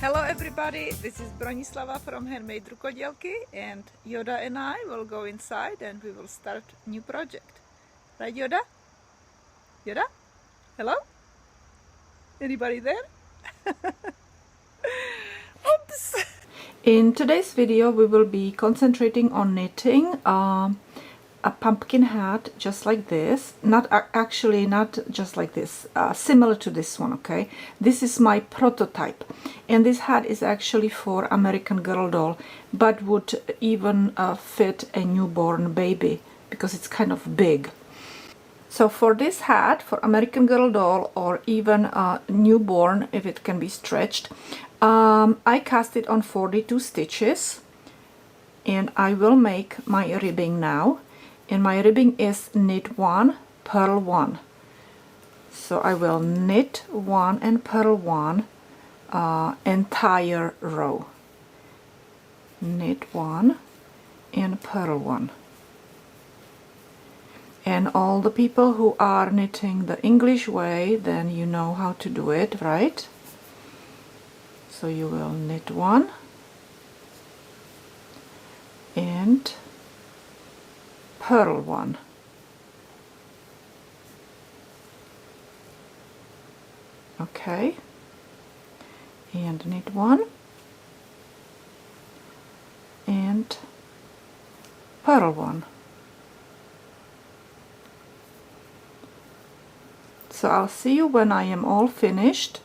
Hello everybody, this is Bronislava from HandMadeRukodelky, and Yoda and I will go inside and we will start new project. Right, Yoda? Yoda? Hello? Anybody there? Oops! In today's video we will be concentrating on knitting a pumpkin hat just like this. Not just like this, similar to this one, okay? This is my prototype, and this hat is actually for American Girl doll, but would even fit a newborn baby because it's kind of big. So for this hat, for American Girl doll or even a newborn, if it can be stretched, I cast it on 42 stitches, and I will make my ribbing now. And my ribbing is knit 1, purl 1. So I will knit 1 and purl 1 entire row. Knit 1 and purl 1. And all the people who are knitting the English way, then you know how to do it, right? So you will knit 1 and purl 1. Okay, and knit 1 and purl 1. So I'll see you when I am all finished,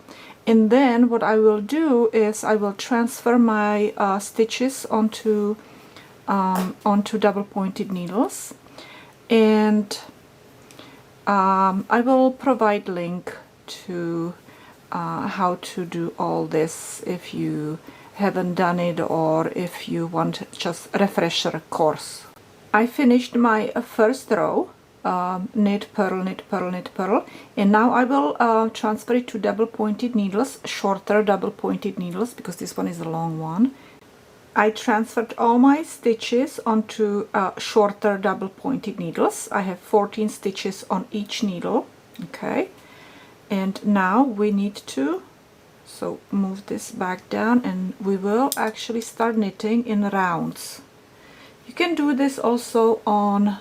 and then what I will do is I will transfer my stitches onto double pointed needles, and I will provide link to how to do all this if you haven't done it, or if you want just a refresher course. I finished my first row, knit, purl, knit, purl, knit, purl, and now I will transfer it to double pointed needles, shorter double pointed needles, because this one is a long one. I transferred all my stitches onto shorter double pointed needles. I have 14 stitches on each needle. Okay, and now we need to move this back down, and we will actually start knitting in rounds. You can do this also on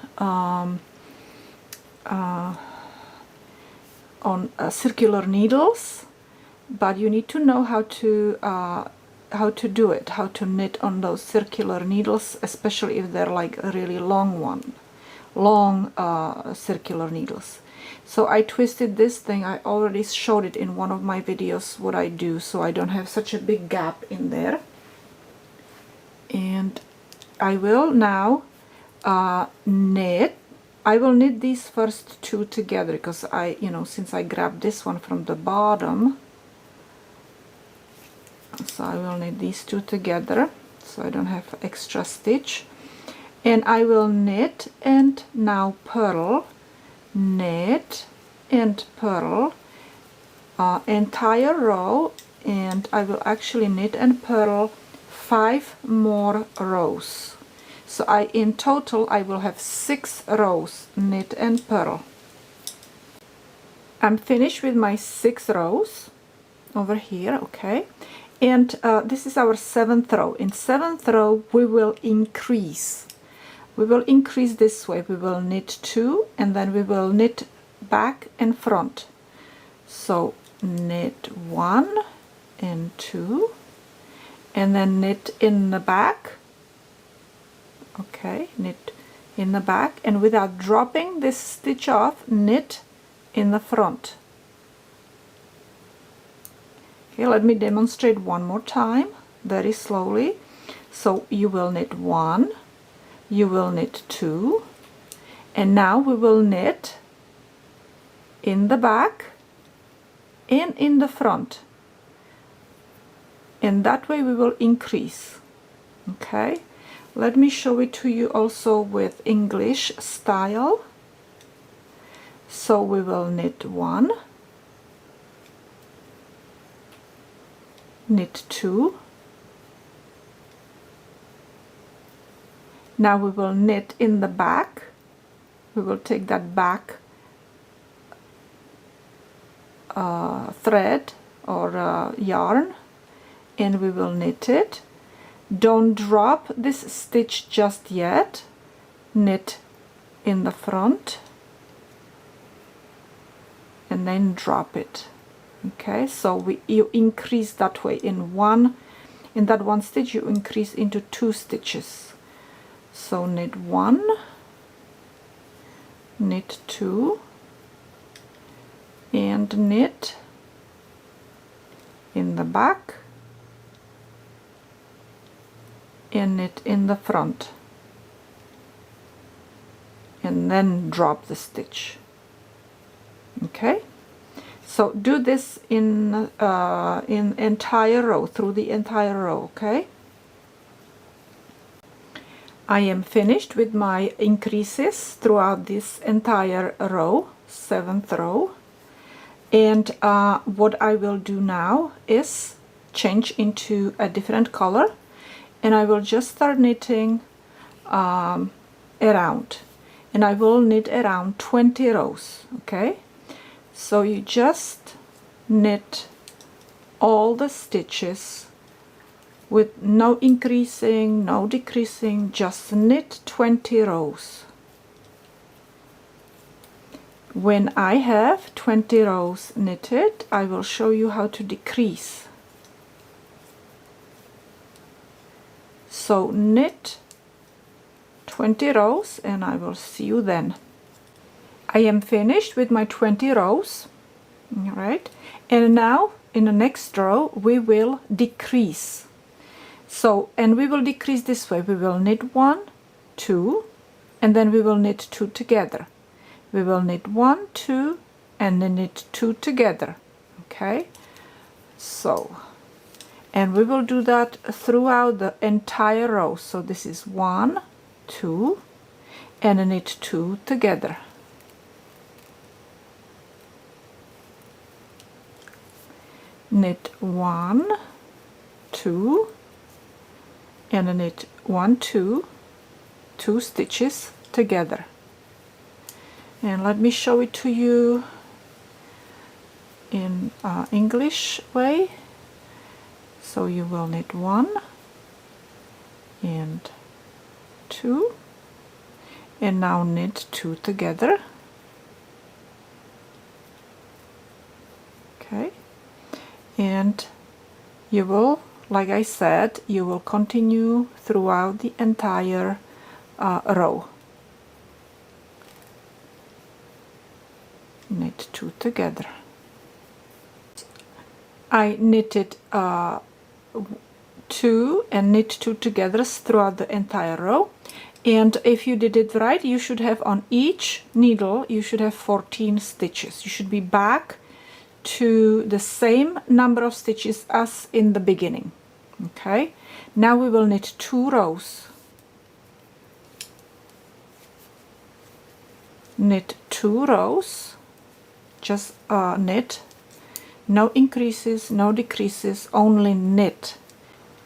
circular needles, but you need to know how to do it, how to knit on those circular needles, especially if they're like a really long circular needles. So I twisted this thing. I already showed it in one of my videos what I do, so I don't have such a big gap in there. And I will now knit. I will knit these first two together because since I grabbed this one from the bottom, so I will knit these two together so I don't have extra stitch, and I will knit and now purl, knit and purl entire row, and I will actually knit and purl 5 more rows. So in total I will have 6 rows knit and purl. I'm finished with my 6 rows over here, okay, and this is our 7th row. In 7th row we will increase. We will increase this way. We will knit 2 and then we will knit back and front. So knit 1 and 2 and then knit in the back. Okay, knit in the back, and without dropping this stitch off, knit in the front. Okay, let me demonstrate one more time very slowly. So you will knit 1, you will knit 2, and now we will knit in the back and in the front, and that way we will increase. Okay, let me show it to you also with English style. So we will knit 1, knit 2, now we will knit in the back. We will take that back thread or yarn, and we will knit it. Don't drop this stitch just yet. Knit in the front and then drop it. Okay, so you increase that way in that one stitch, you increase into 2 stitches. So knit 1, knit 2, and knit in the back and knit in the front, and then drop the stitch. Okay, so do this in entire row, through the entire row. Okay, I am finished with my increases throughout this entire row, 7th row. And what I will do now is change into a different color, and I will just start knitting around, and I will knit around 20 rows. Okay, so you just knit all the stitches with no increasing, no decreasing, just knit 20 rows. When I have 20 rows knitted, I will show you how to decrease. So knit 20 rows and I will see you then. I am finished with my 20 rows. All right, and now in the next row we will decrease. So, and we will decrease this way. We will knit 1, 2, and then we will knit 2 together. We will knit 1, 2, and then knit 2 together. Okay, so, and we will do that throughout the entire row. So this is 1, 2, and knit 2 together. Knit 1, 2, and knit 1, 2, 2 stitches together. And let me show it to you in English way. So you will knit 1 and 2, and now knit 2 together. Okay, and you will, like I said, you will continue throughout the entire row. Knit 2 together. I knitted 2 and knit 2 together throughout the entire row, and if you did it right, you should have on each needle, you should have 14 stitches. You should be back to the same number of stitches as in the beginning. Okay, now we will knit 2 rows. Knit 2 rows, just knit, no increases, no decreases, only knit.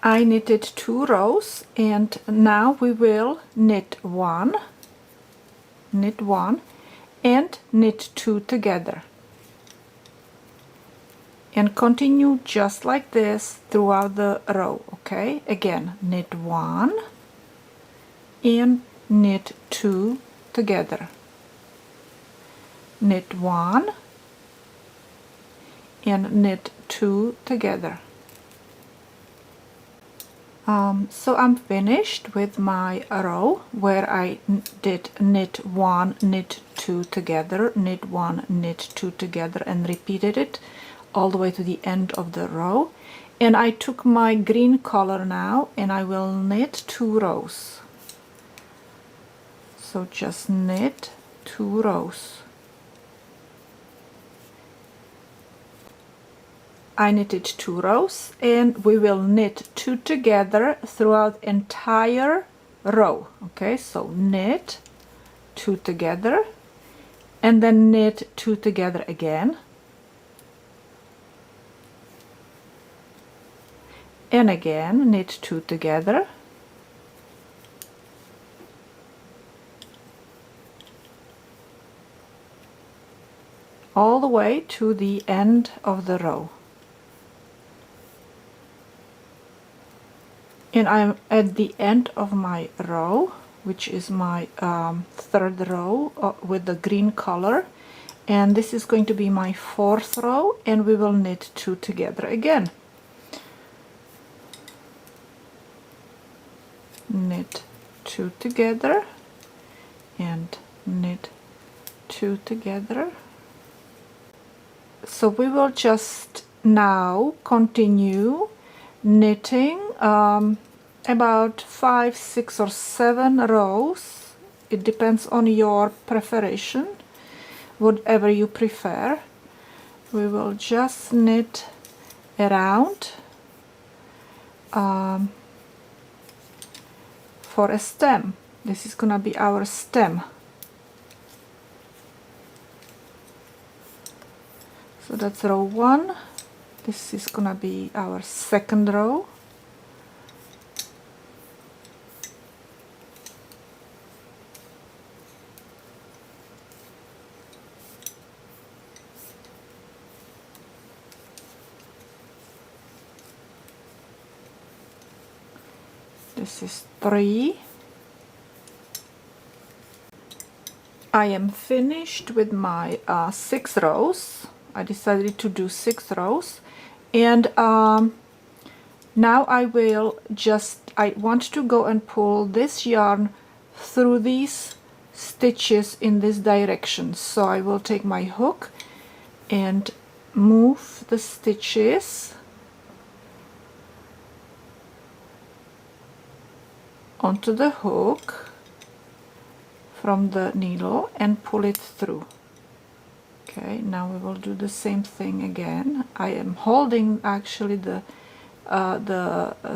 I knitted 2 rows, and now we will knit 1, and knit 2 together, and continue just like this throughout the row. Okay, again, knit 1 and knit 2 together, knit 1 and knit 2 together. So I'm finished with my row where I did knit 1, knit 2 together, knit 1, knit 2 together, and repeated it all the way to the end of the row. And I took my green color now and I will knit 2 rows. So just knit 2 rows. I knitted 2 rows, and we will knit 2 together throughout entire row. Okay, so knit 2 together and then knit 2 together again, and again knit 2 together, all the way to the end of the row. and I'm at the end of my row, which is my third row with the green color, and this is going to be my fourth row, and we will knit 2 together again. Knit 2 together and knit 2 together. So we will just now continue knitting about 5, 6 or 7 rows. It depends on your preference, whatever you prefer. We will just knit around for a stem. This is gonna be our stem. So that's row 1. This is gonna be our second row. This is 3. I am finished with my 6 rows. I decided to do 6 rows, and now I want to go and pull this yarn through these stitches in this direction. So I will take my hook and move the stitches onto the hook from the needle and pull it through. Okay, now we will do the same thing again. I am holding actually the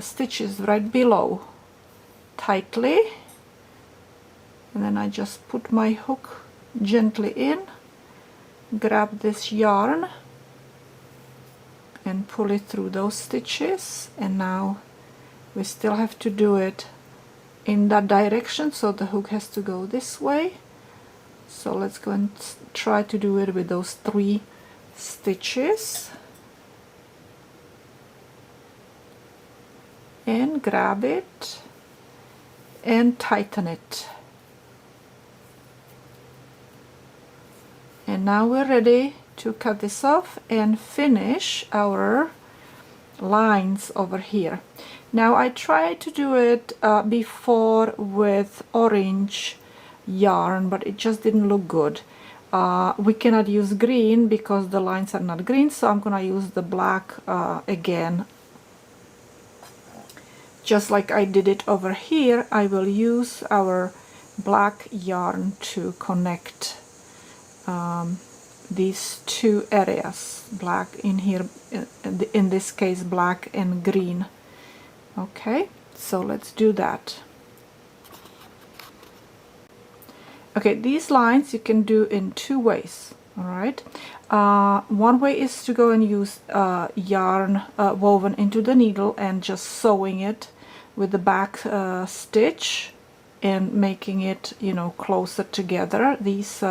stitches right below tightly, and then I just put my hook gently in, grab this yarn and pull it through those stitches. And now we still have to do it in that direction, so the hook has to go this way. So let's go and try to do it with those 3 stitches, and grab it and tighten it. And now we're ready to cut this off and finish our lines over here. Now I tried to do it before with orange yarn, but it just didn't look good. We cannot use green because the lines are not green, so I'm gonna use the black again. Just like I did it over here, I will use our black yarn to connect these 2 areas, black in here, in this case black and green. Okay, so let's do that. Okay, these lines you can do in 2 ways. All right, one way is to go and use yarn woven into the needle and just sewing it with the back stitch and making it, you know, closer together, these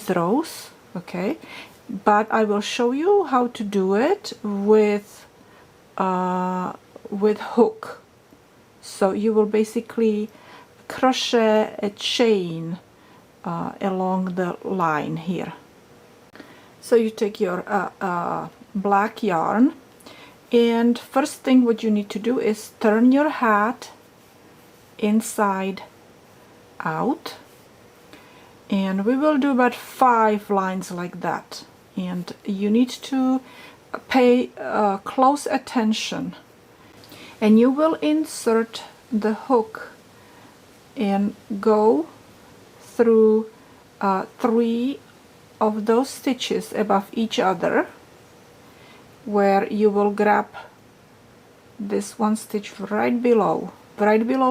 rows. Okay, but I will show you how to do it with hook. So you will basically crochet a chain along the line here. So you take your black yarn, and first thing what you need to do is turn your hat inside out, and we will do about 5 lines like that. And you need to pay close attention, and you will insert the hook and go through 3 of those stitches above each other, where you will grab this one stitch right below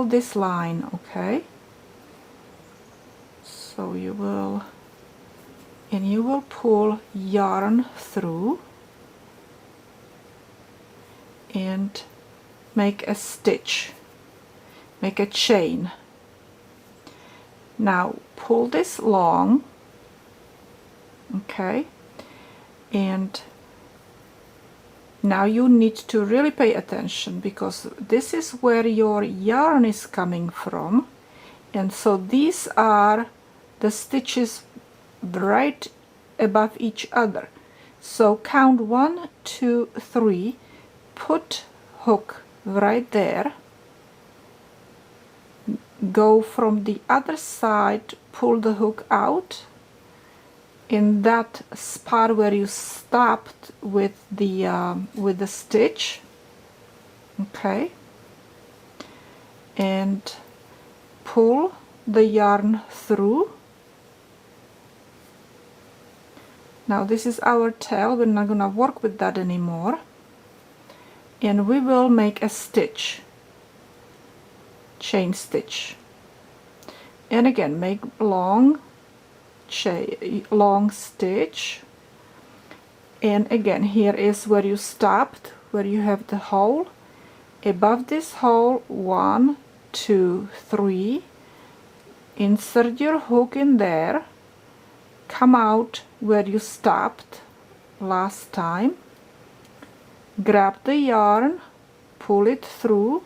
this line. Okay, so you will pull yarn through and make a stitch, make a chain. Now pull this long, okay, and Now you need to really pay attention, because this is where your yarn is coming from, and so these are the stitches right above each other. So count 1, 2, 3, put hook right there, go from the other side, pull the hook out in that spot where you stopped with the stitch, okay, and pull the yarn through. Now this is our tail, we're not gonna work with that anymore, and we will make a stitch, chain stitch, and again make long stitch, and again here is where you stopped, where you have the hole. Above this hole, 1, 2, 3, insert your hook in there, come out where you stopped last time, grab the yarn, pull it through,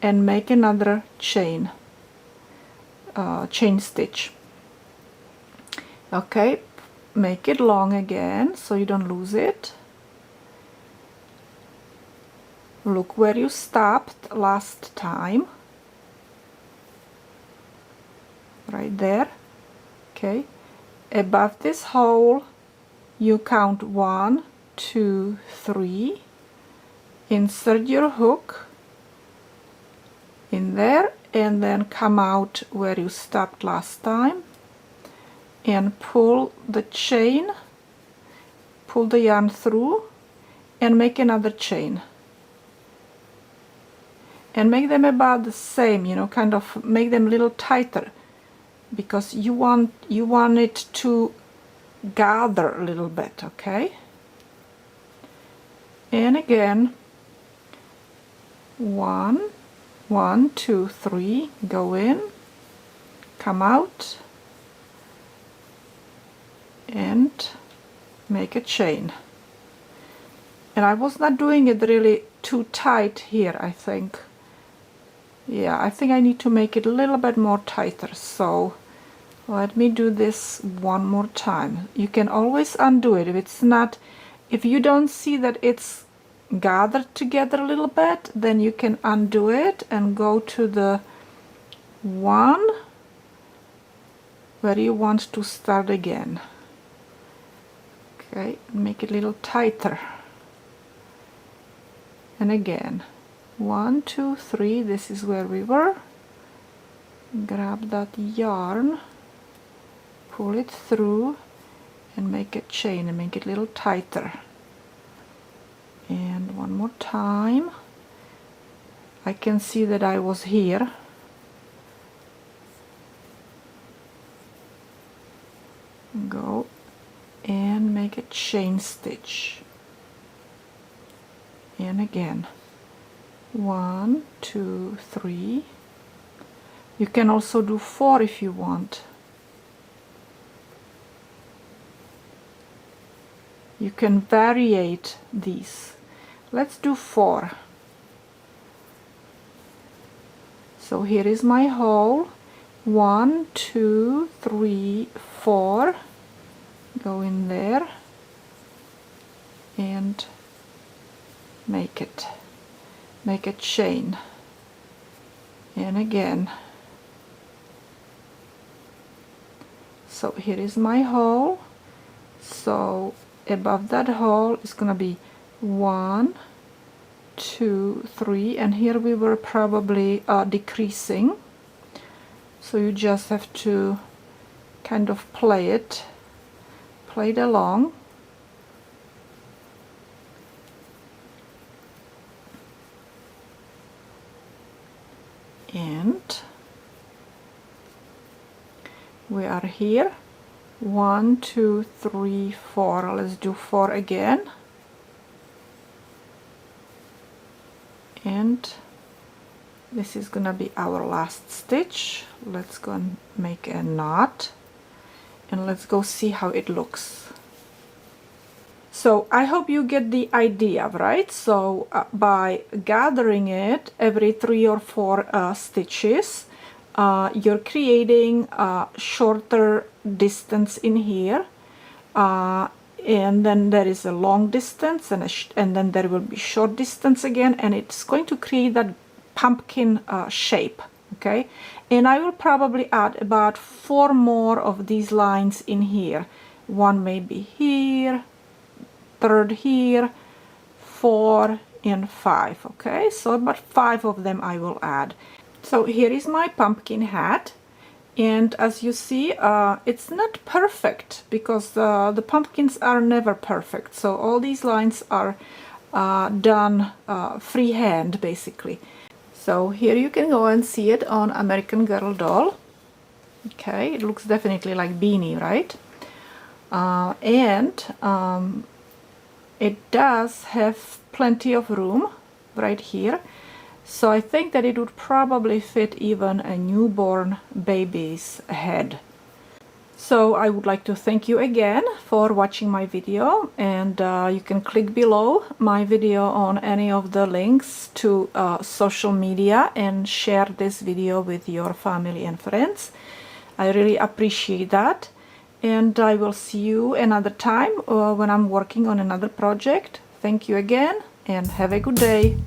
and make another chain stitch. Okay, make it long again so you don't lose it. Look where you stopped last time, right there. Okay, above this hole you count 1, 2, 3, insert your hook in there, and then come out where you stopped last time, and pull the chain, pull the yarn through, and make another chain, and make them about the same, you know, kind of make them a little tighter, because you want it to gather a little bit, okay? And again, 1, 1, 2, 3, go in, come out, and make a chain. And I was not doing it really too tight here, I think. Yeah, I think I need to make it a little bit more tighter, so let me do this one more time. You can always undo it if you don't see that it's gathered together a little bit, then you can undo it and go to the one where you want to start again. Okay, make it a little tighter, and again, 1, 2, 3, this is where we were. Grab that yarn, pull it through, and make a chain and make it a little tighter. And one more time. I can see that I was here. Go and make a chain stitch, and again, 1, 2, 3. You can also do 4 if you want. You can variate these. Let's do 4. So here is my hole. 1, 2, 3, 4. Go in there and make a chain, and again. So here is my hole. So above that hole is gonna be 1, 2, 3, and here we were probably decreasing, so you just have to kind of play it along. And we are here. 1, 2, 3, 4. Let's do 4 again. And this is gonna be our last stitch. Let's go and make a knot, and let's go see how it looks. So I hope you get the idea, right? So by gathering it every 3 or 4 stitches, you're creating a shorter distance in here, and then there is a long distance, and then there will be short distance again, and it's going to create that pumpkin shape. Okay, and I will probably add about 4 more of these lines in here. One maybe here, third here, 4 and 5. Okay, so about 5 of them I will add. So here is my pumpkin hat, and as you see, it's not perfect because the pumpkins are never perfect. So all these lines are done freehand basically. So here you can go and see it on American Girl doll. Okay, it looks definitely like Beanie, right? It does have plenty of room right here, so I think that it would probably fit even a newborn baby's head. So I would like to thank you again for watching my video, and you can click below my video on any of the links to social media and share this video with your family and friends. I really appreciate that. And I will see you another time when I'm working on another project. Thank you again, and have a good day.